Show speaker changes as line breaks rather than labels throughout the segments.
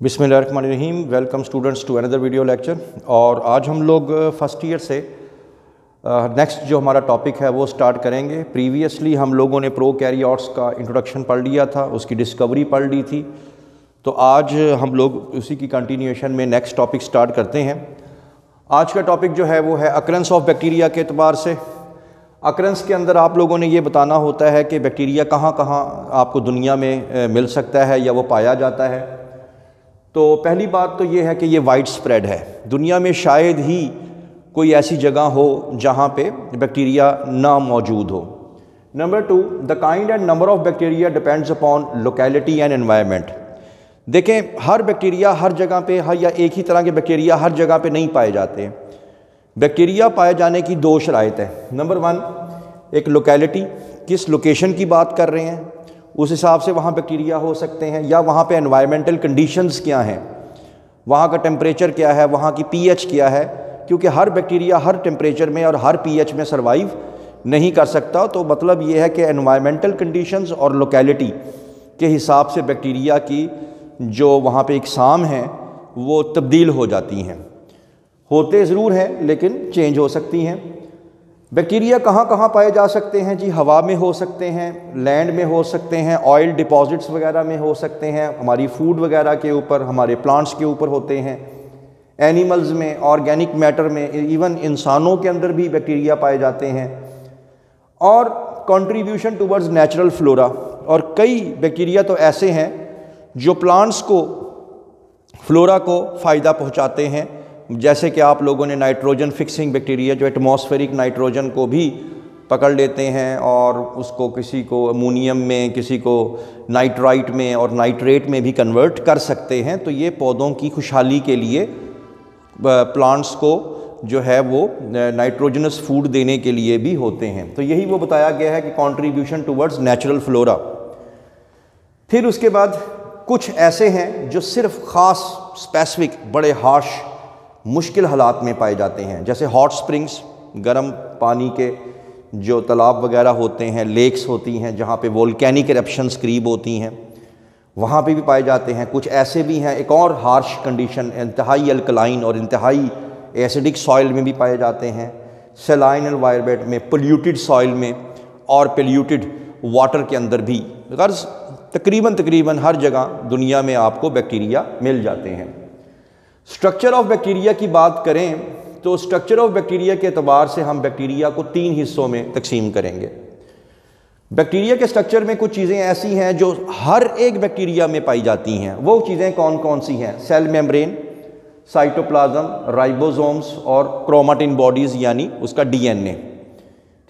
बिस्मिल्लाहिर्रहमानिर्रहीम। Welcome students to another video lecture. और आज हम लोग फर्स्ट ईयर से नेक्स्ट जो हमारा टॉपिक है वो स्टार्ट करेंगे। प्रीवियसली हम लोगों ने प्रोकैरियोट्स का इंट्रोडक्शन पढ़ लिया था, उसकी डिस्कवरी पढ़ ली थी। तो आज हम लोग उसी की कंटिन्यूएशन में नेक्स्ट टॉपिक स्टार्ट करते हैं। आज का टॉपिक जो है वो है अकरेंस ऑफ बैक्टीरिया के एतबार से। अकरेंस के अंदर आप लोगों ने ये बताना होता है कि बैक्टीरिया कहाँ कहाँ आपको दुनिया में मिल सकता है या वो पाया जाता है। तो पहली बात तो ये है कि ये वाइड स्प्रेड है। दुनिया में शायद ही कोई ऐसी जगह हो जहाँ पे बैक्टीरिया ना मौजूद हो। Number 2, the kind and number of bacteria depends upon locality and environment. देखें, हर बैक्टीरिया हर जगह पे या एक ही तरह के बैक्टीरिया हर जगह पे नहीं पाए जाते। बैक्टीरिया पाए जाने की दो शराइत है। नंबर 1, एक लोकेलिटी, किस लोकेशन की बात कर रहे हैं उस हिसाब से वहाँ बैक्टीरिया हो सकते हैं, या वहाँ पे एनवायरमेंटल कंडीशंस क्या हैं, वहाँ का टेम्परेचर क्या है, वहाँ की पीएच क्या है। क्योंकि हर बैक्टीरिया हर टेम्परेचर में और हर पीएच में सर्वाइव नहीं कर सकता। तो मतलब ये है कि एनवायरमेंटल कंडीशंस और लोकेलिटी के हिसाब से बैक्टीरिया की जो वहाँ पे इकसाम हैं वो तब्दील हो जाती हैं। होते ज़रूर हैं लेकिन चेंज हो सकती हैं। बैक्टीरिया कहाँ कहाँ पाए जा सकते हैं जी? हवा में हो सकते हैं, लैंड में हो सकते हैं, ऑयल डिपॉजिट्स वगैरह में हो सकते हैं, हमारी फूड वगैरह के ऊपर, हमारे प्लांट्स के ऊपर होते हैं, एनिमल्स में, ऑर्गेनिक मैटर में, इवन इंसानों के अंदर भी बैक्टीरिया पाए जाते हैं। और कंट्रीब्यूशन टुवर्ड्स नेचुरल फ्लोरा, और कई बैक्टीरिया तो ऐसे हैं जो प्लांट्स को, फ्लोरा को फ़ायदा पहुँचाते हैं। जैसे कि आप लोगों ने नाइट्रोजन फिक्सिंग बैक्टीरिया जो एटमॉस्फेरिक नाइट्रोजन को भी पकड़ लेते हैं और उसको किसी को अमोनियम में, किसी को नाइट्राइट में और नाइट्रेट में भी कन्वर्ट कर सकते हैं। तो ये पौधों की खुशहाली के लिए, प्लांट्स को जो है वो नाइट्रोजनस फूड देने के लिए भी होते हैं। तो यही वो बताया गया है कि कंट्रीब्यूशन टुवर्ड्स नेचुरल फ्लोरा। फिर उसके बाद कुछ ऐसे हैं जो सिर्फ ख़ास स्पेसिफिक बड़े हार्श मुश्किल हालात में पाए जाते हैं, जैसे हॉट स्प्रिंग्स, गर्म पानी के जो तालाब वगैरह होते हैं, लेक्स होती हैं जहाँ पे वोल्केनिक इरप्शंस करीब होती हैं, वहाँ पे भी पाए जाते हैं। कुछ ऐसे भी हैं, एक और हार्श कंडीशन, इंतहाई अल्कलाइन और इंतहाई एसिडिक सॉइल में भी पाए जाते हैं, सलाइन एनवायरनमेंट में, पोल्यूटेड सॉइल में और पोल्यूटेड वाटर के अंदर भी। गर्ज तकरीबन हर जगह दुनिया में आपको बैक्टीरिया मिल जाते हैं। स्ट्रक्चर ऑफ बैक्टीरिया की बात करें तो स्ट्रक्चर ऑफ बैक्टीरिया के एतबार से हम बैक्टीरिया को 3 हिस्सों में तकसीम करेंगे। बैक्टीरिया के स्ट्रक्चर में कुछ चीज़ें ऐसी हैं जो हर एक बैक्टीरिया में पाई जाती हैं। वो चीज़ें कौन कौन सी हैं? सेल मेम्ब्रेन, साइटोप्लाज्म, राइबोसोम्स और क्रोमेटिन बॉडीज़ यानी उसका डीएनए।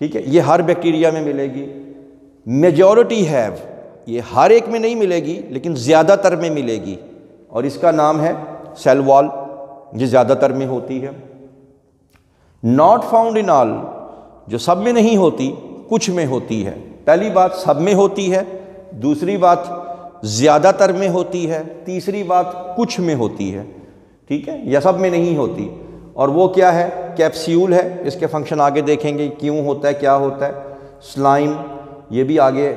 ठीक है, ये हर बैक्टीरिया में मिलेगी। मेजॉरिटी हैव, ये हर एक में नहीं मिलेगी लेकिन ज़्यादातर में मिलेगी, और इसका नाम है सेल वॉल, ये ज़्यादातर में होती है। नॉट फाउंड इन ऑल, जो सब में नहीं होती, कुछ में होती है। पहली बात सब में होती है, दूसरी बात ज़्यादातर में होती है, तीसरी बात कुछ में होती है। ठीक है, या सब में नहीं होती। और वो क्या है? कैप्सूल है। इसके फंक्शन आगे देखेंगे क्यों होता है, क्या होता है। स्लाइम, ये भी आगे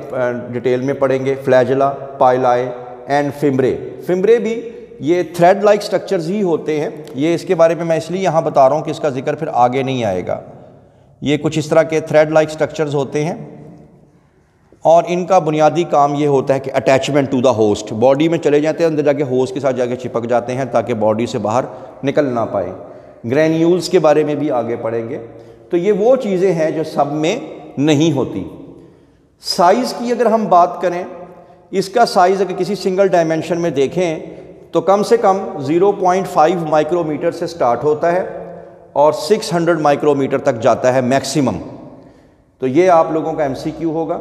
डिटेल में पढ़ेंगे। Flagella, pili and fimbriae. Fimbriae भी ये थ्रेड लाइक स्ट्रक्चर्स ही होते हैं। ये इसके बारे में मैं इसलिए यहाँ बता रहा हूँ कि इसका जिक्र फिर आगे नहीं आएगा। ये कुछ इस तरह के थ्रेड लाइक स्ट्रक्चर्स होते हैं और इनका बुनियादी काम ये होता है कि attachment to the host, body में चले जाते हैं, अंदर जाके होस्ट के साथ जाके चिपक जाते हैं ताकि बॉडी से बाहर निकल ना पाए। ग्रैन्यूल्स के बारे में भी आगे पढ़ेंगे। तो ये वो चीज़ें हैं जो सब में नहीं होती। साइज़ की अगर हम बात करें, इसका साइज़ अगर किसी सिंगल डायमेंशन में देखें तो कम से कम 0.5 माइक्रोमीटर से स्टार्ट होता है और 600 माइक्रोमीटर तक जाता है मैक्सिमम। तो ये आप लोगों का एमसीक्यू होगा।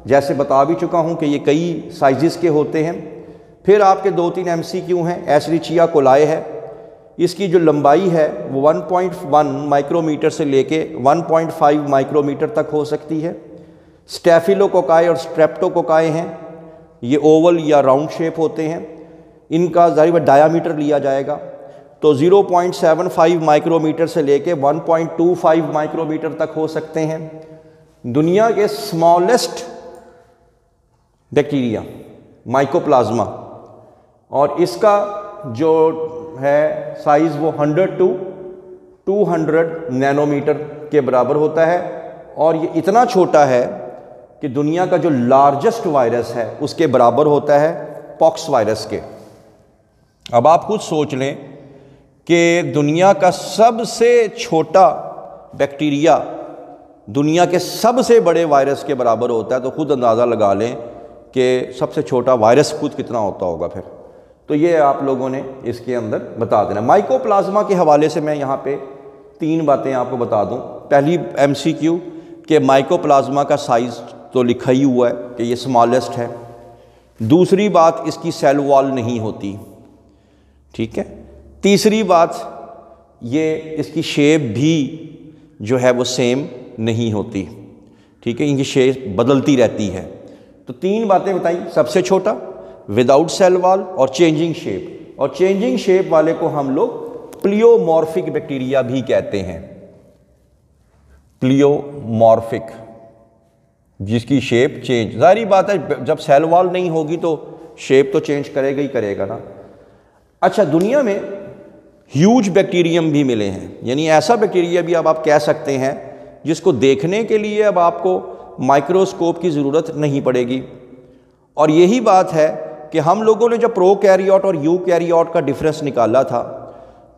जैसे बता भी चुका हूँ कि ये कई साइज़ के होते हैं। फिर आपके 2-3 एमसीक्यू हैं। एशरिचिया कोलाई है, इसकी जो लंबाई है वो 1.1 माइक्रोमीटर से लेके 1.5 माइक्रोमीटर तक हो सकती है। स्टेफिलोकोकाई और स्ट्रेप्टोकोकाई हैं, ये ओवल या राउंड शेप होते हैं। इनका ज़ाहिर डायामीटर लिया जाएगा तो 0.75 माइक्रोमीटर से लेके 1.25 माइक्रोमीटर तक हो सकते हैं। दुनिया के स्मॉलेस्ट बैक्टीरिया माइकोप्लाज्मा, और इसका जो है साइज़ वो 100 to 200 नैनोमीटर के बराबर होता है, और ये इतना छोटा है कि दुनिया का जो लार्जेस्ट वायरस है उसके बराबर होता है पॉक्स वायरस के। अब आप खुद सोच लें कि दुनिया का सबसे छोटा बैक्टीरिया दुनिया के सबसे बड़े वायरस के बराबर होता है, तो खुद अंदाज़ा लगा लें कि सबसे छोटा वायरस खुद कितना होता होगा फिर। तो ये आप लोगों ने इसके अंदर बता देना। माइकोप्लाज्मा के हवाले से मैं यहाँ पे 3 बातें आपको बता दूँ। पहली MCQ कि माइकोप्लाज्मा का साइज़ तो लिखा ही हुआ है कि ये स्मॉलेस्ट है। दूसरी बात, इसकी सेल वॉल नहीं होती, ठीक है। तीसरी बात, ये इसकी शेप भी जो है वो सेम नहीं होती, ठीक है, इनकी शेप बदलती रहती है। तो 3 बातें बताई, सबसे छोटा, विदाउट सेल वॉल और चेंजिंग शेप। और चेंजिंग शेप वाले को हम लोग प्लियोमॉर्फिक बैक्टीरिया भी कहते हैं, प्लियोमॉर्फिक, जिसकी शेप चेंज, जाहिर बात है जब सेल वॉल नहीं होगी तो शेप तो चेंज करेगा ही करेगा ना। अच्छा, दुनिया में ह्यूज बैक्टीरियम भी मिले हैं, यानी ऐसा बैक्टीरिया भी अब आप कह सकते हैं जिसको देखने के लिए अब आपको माइक्रोस्कोप की ज़रूरत नहीं पड़ेगी। और यही बात है कि हम लोगों ने जब प्रोकैरियोट और यूकैरियोट का डिफरेंस निकाला था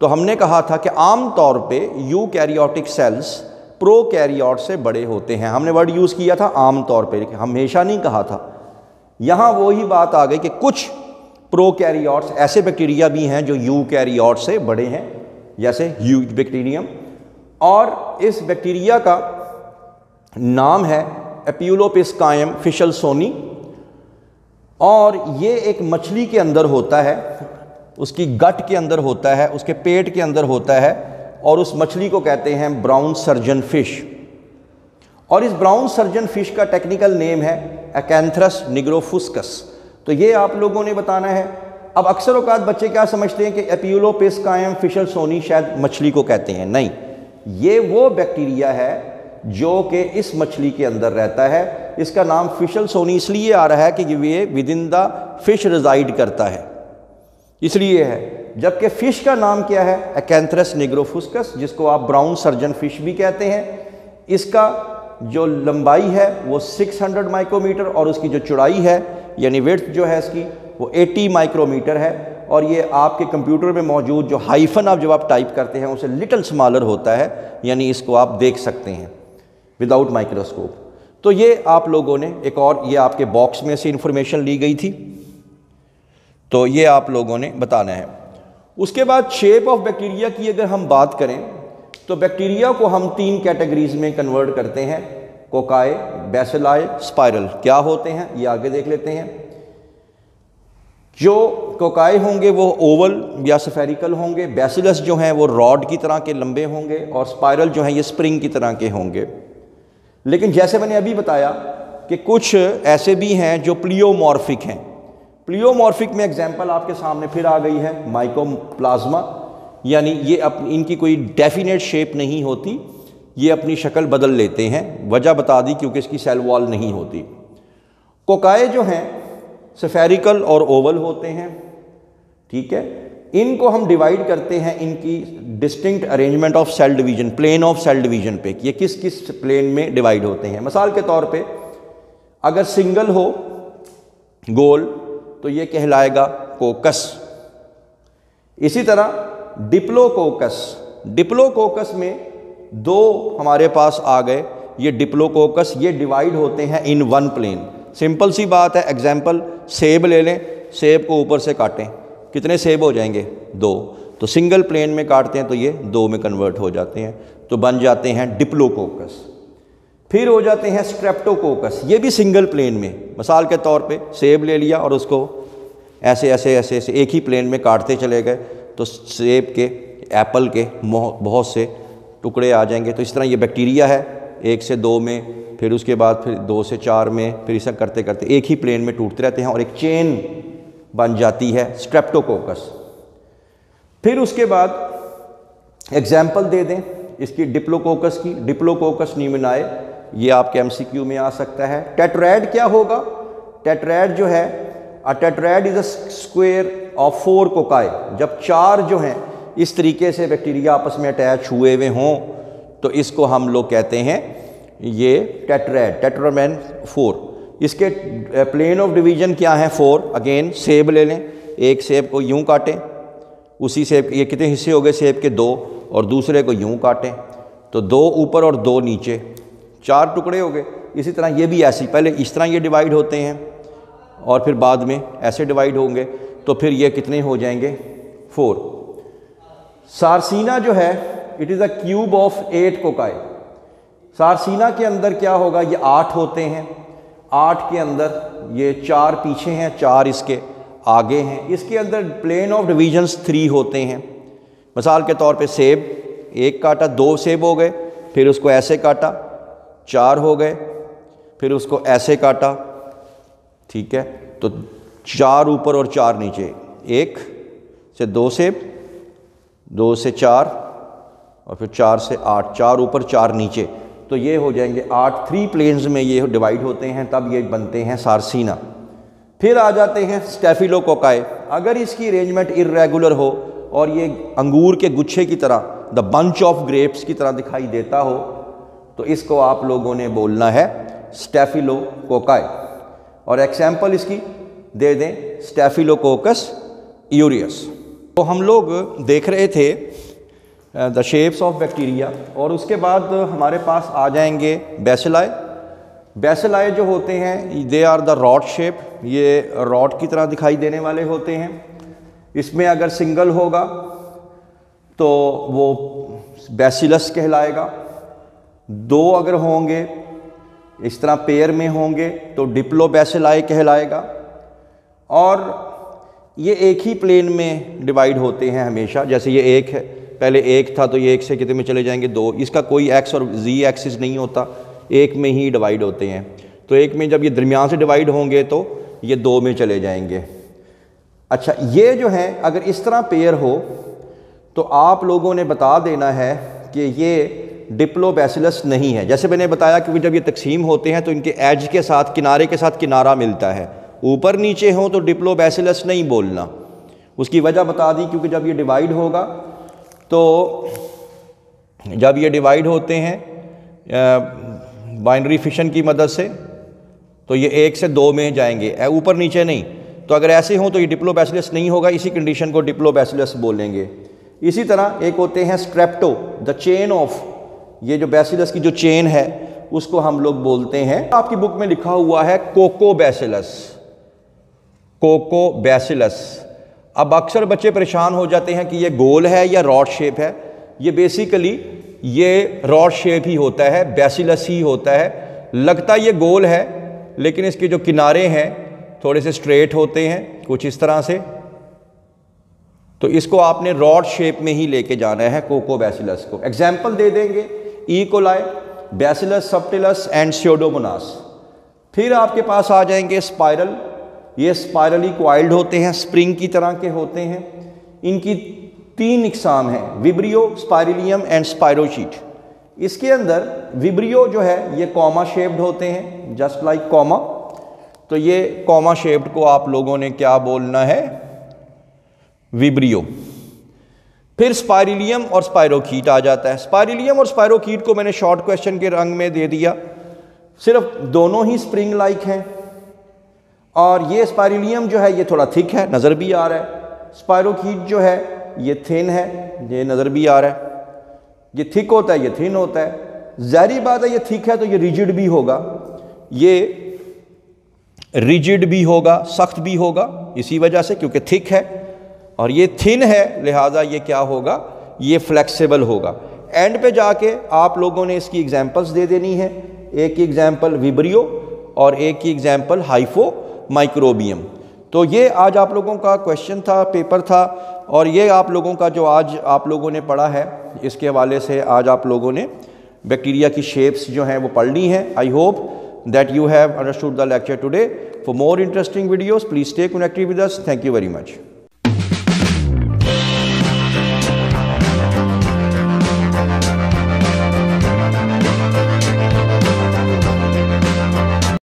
तो हमने कहा था कि आम तौर पे यूकैरियोटिक सेल्स प्रोकैरियोट से बड़े होते हैं। हमने वर्ड यूज़ किया था आम तौर पे, हमेशा नहीं कहा था। यहाँ वही बात आ गई कि कुछ प्रोकैरियोट्स ऐसे बैक्टीरिया भी हैं जो यूकैरियोट से बड़े हैं, जैसे ह्यूज बैक्टीरियम। और इस बैक्टीरिया का नाम है एपियुलोपिस्कायम फिशलसोनी, और ये एक मछली के अंदर होता है, उसकी गट के अंदर होता है, उसके पेट के अंदर होता है, और उस मछली को कहते हैं ब्राउन सर्जन फिश। और इस ब्राउन सर्जन फिश का टेक्निकल नेम है एकैंथ्रस निग्रोफुस्कस। तो ये आप लोगों ने बताना है। अब अक्सर औकात बच्चे क्या समझते हैं कि एपियुलोपिस्कायम फिशलसोनी शायद मछली को कहते हैं, नहीं, ये वो बैक्टीरिया है जो कि इस मछली के अंदर रहता है। इसका नाम फिशलसोनी इसलिए आ रहा है कि ये within the fish reside करता है, इसलिए है। जबकि फ़िश का नाम क्या है? एकैंथ्रस निग्रोफुस्कस, जिसको आप ब्राउन सर्जन फिश भी कहते हैं। इसका जो लंबाई है वो 600 माइक्रोमीटर, और उसकी जो चौड़ाई है यानी विड्थ जो है इसकी वो 80 माइक्रोमीटर है। और ये आपके कंप्यूटर में मौजूद जो हाइफन आप जब आप टाइप करते हैं उसे लिटिल स्मॉलर होता है, यानी इसको आप देख सकते हैं विदाउट माइक्रोस्कोप। तो ये आप लोगों ने एक और, ये आपके बॉक्स में से इंफॉर्मेशन ली गई थी, तो ये आप लोगों ने बताना है। उसके बाद शेप ऑफ बैक्टीरिया की अगर हम बात करें तो बैक्टीरिया को हम 3 कैटेगरीज में कन्वर्ट करते हैं, कोकाई, बैसिलाई, स्पाइरल। क्या होते हैं ये आगे देख लेते हैं। जो कोकाई होंगे वो ओवल या स्फेरिकल होंगे, बैसिलस जो हैं वो रॉड की तरह के लंबे होंगे, और स्पाइरल जो हैं ये स्प्रिंग की तरह के होंगे। लेकिन जैसे मैंने अभी बताया कि कुछ ऐसे भी हैं जो प्लियोमॉर्फिक हैं। प्लियोमॉर्फिक में एग्जाम्पल आपके सामने फिर आ गई है माइकोप्लाज्मा, यानी ये इनकी कोई डेफिनेट शेप नहीं होती, ये अपनी शक्ल बदल लेते हैं। वजह बता दी, क्योंकि इसकी सेल वॉल नहीं होती। कोकाई जो हैं स्फेरिकल और ओवल होते हैं, ठीक है। इनको हम डिवाइड करते हैं इनकी distinct arrangement of cell division, plane of cell division पे, ये किस किस प्लेन में डिवाइड होते हैं। मिसाल के तौर पे अगर सिंगल हो गोल तो ये कहलाएगा कोकस। इसी तरह डिप्लोकोकस, डिप्लोकोकस में 2 हमारे पास आ गए, ये डिप्लोकोकस, ये डिवाइड होते हैं इन 1 प्लेन। सिंपल सी बात है, एग्जाम्पल सेब ले लें, सेब को ऊपर से काटें, कितने सेब हो जाएंगे? 2। तो सिंगल प्लेन में काटते हैं तो ये 2 में कन्वर्ट हो जाते हैं, तो बन जाते हैं डिप्लोकोकस। फिर हो जाते हैं स्ट्रेप्टोकोकस, ये भी सिंगल प्लेन में। मिसाल के तौर पे सेब ले लिया और उसको ऐसे ऐसे ऐसे ऐसे एक ही प्लेन में काटते चले गए, तो सेब के, एप्पल के बहुत से टुकड़े आ जाएंगे। तो इस तरह ये बैक्टीरिया है, 1 से 2 में, फिर उसके बाद फिर 2 से 4 में, फिर इसे करते करते एक ही प्लेन में टूटते रहते हैं और एक चेन बन जाती है स्ट्रेप्टोकोकस। फिर उसके बाद एग्जाम्पल दे दें इसकी डिप्लोकोकस की, डिप्लोकोकस न्यूमोनाई, ये आपके MCQ में आ सकता है। टेट्रैड क्या होगा? टेट्रैड जो है, a tetrad is a square of 4 cocci. जब 4 जो हैं इस तरीके से बैक्टीरिया आपस में अटैच हुए हुए हों तो इसको हम लोग कहते हैं ये टेट्राएड, टेट्रामेन 4। इसके प्लेन ऑफ डिवीजन क्या है 4। अगेन सेब ले लें, एक सेब को यूं काटें, उसी सेब ये कितने हिस्से हो गए सेब के 2, और दूसरे को यूं काटें तो 2 ऊपर और 2 नीचे, 4 टुकड़े हो गए। इसी तरह ये भी ऐसे ही पहले इस तरह ये डिवाइड होते हैं और फिर बाद में ऐसे डिवाइड होंगे तो फिर ये कितने हो जाएंगे 4। सारसीना जो है it is a cube of 8 cocci. Sarcina के अंदर क्या होगा, ये 8 होते हैं, 8 के अंदर ये 4 पीछे हैं, 4 इसके आगे हैं। इसके अंदर प्लेन ऑफ डिवीजन्स 3 होते हैं। मिसाल के तौर पे सेब एक काटा, 2 सेब हो गए, फिर उसको ऐसे काटा 4 हो गए, फिर उसको ऐसे काटा, ठीक है, तो 4 ऊपर और 4 नीचे, 1 से 2 सेब, 2 से 4 और फिर 4 से 8, 4 ऊपर 4 नीचे, तो ये हो जाएंगे 8। 3 प्लेन्स में ये डिवाइड होते हैं, तब ये बनते हैं सारसीना। फिर आ जाते हैं स्टेफिलोकोकाई। अगर इसकी अरेंजमेंट इर्रेगुलर हो और ये अंगूर के गुच्छे की तरह, द बंच ऑफ ग्रेप्स की तरह दिखाई देता हो, तो इसको आप लोगों ने बोलना है स्टेफिलोकोकाई। और एग्जाम्पल इसकी दे दें स्टेफिलोकोकस यूरियस। तो हम लोग देख रहे थे द शेप्स ऑफ बैक्टीरिया, और उसके बाद हमारे पास आ जाएंगे बेसिलाई। बेसिलाई जो होते हैं they are the rod shape, ये रॉड की तरह दिखाई देने वाले होते हैं। इसमें अगर सिंगल होगा तो वो बैसिलस कहलाएगा, 2 अगर होंगे इस तरह पेयर में होंगे तो डिप्लोबैसिलाई कहलाएगा। और ये एक ही प्लेन में डिवाइड होते हैं हमेशा, जैसे ये एक है, पहले एक था तो ये एक से कितने में चले जाएंगे 2, इसका कोई एक्स और जी एक्सिस नहीं होता, एक में ही डिवाइड होते हैं। तो एक में जब ये दरमियान से डिवाइड होंगे तो ये 2 में चले जाएंगे। अच्छा, ये जो है अगर इस तरह पेयर हो तो आप लोगों ने बता देना है कि ये डिप्लोबैसिलस नहीं है। जैसे मैंने बताया कि जब ये तकसीम होते हैं तो इनके एज के साथ, किनारे के साथ किनारा मिलता है, ऊपर नीचे हो तो डिप्लोबैसिलस नहीं बोलना। उसकी वजह बता दी, क्योंकि जब ये डिवाइड होगा तो जब ये डिवाइड होते हैं बाइनरी फिशन की मदद से तो ये 1 से 2 में जाएंगे, ऊपर नीचे नहीं। तो अगर ऐसे हो तो ये डिप्लोबैसिलस नहीं होगा, इसी कंडीशन को डिप्लोबैसिलस बोलेंगे। इसी तरह एक होते हैं स्ट्रेप्टो, द चेन ऑफ, ये जो बैसिलस की जो चेन है उसको हम लोग बोलते हैं, आपकी बुक में लिखा हुआ है कोकोबैसिलस, कोकोबैसिलस। अब अक्सर बच्चे परेशान हो जाते हैं कि ये गोल है या रॉड शेप है। ये बेसिकली ये रॉड शेप ही होता है, बैसिलस ही होता है। लगता ये गोल है लेकिन इसके जो किनारे हैं थोड़े से स्ट्रेट होते हैं, कुछ इस तरह से। तो इसको आपने रॉड शेप में ही लेके जाना है कोकोबैसिलस को। एग्जाम्पल दे देंगे E coli, bacillus subtilis and pseudomonas. फिर आपके पास आ जाएंगे स्पाइरल, ये स्पाइरली क्वाइल्ड होते हैं, स्प्रिंग की तरह के होते हैं। इनकी 3 इकसाम हैं, विब्रियो, स्पाइरिलियम एंड स्पाइरोशीट। इसके अंदर विब्रियो जो है ये कॉमा शेप्ड होते हैं, जस्ट लाइक कॉमा। तो ये कॉमा शेप्ड को आप लोगों ने क्या बोलना है, विब्रियो। फिर स्पाइरिलियम और स्पाइरोकीट आ जाता है। स्पाइरिलियम और स्पाइरोकीट को मैंने शॉर्ट क्वेश्चन के रंग में दे दिया, सिर्फ दोनों ही स्प्रिंग लाइक हैं। और ये स्पाइरिलियम जो है ये थोड़ा थिक है, नज़र भी आ रहा है। स्पाइरोकीट जो है ये थिन है, ये नज़र भी आ रहा है। ये थिक होता है, ये थिन होता है। ज़ाहिर बात है ये थिक है तो ये रिजिड भी होगा, ये रिजिड भी होगा, सख्त भी होगा, इसी वजह से क्योंकि थिक है। और ये थिन है लिहाजा ये क्या होगा, ये फ्लेक्सिबल होगा। एंड पे जाके आप लोगों ने इसकी एग्जांपल्स दे देनी है। एक की एग्जांपल विब्रियो और एक की एग्जांपल हाइफो माइक्रोबियम। तो ये आज आप लोगों का क्वेश्चन था, पेपर था, और ये आप लोगों का जो आज आप लोगों ने पढ़ा है इसके हवाले से आज आप लोगों ने बैक्टीरिया की शेप्स जो हैं वो पढ़ ली हैं। I hope that you have understood the lecture today. For more interesting videos, please stay connected with us. Thank you very much.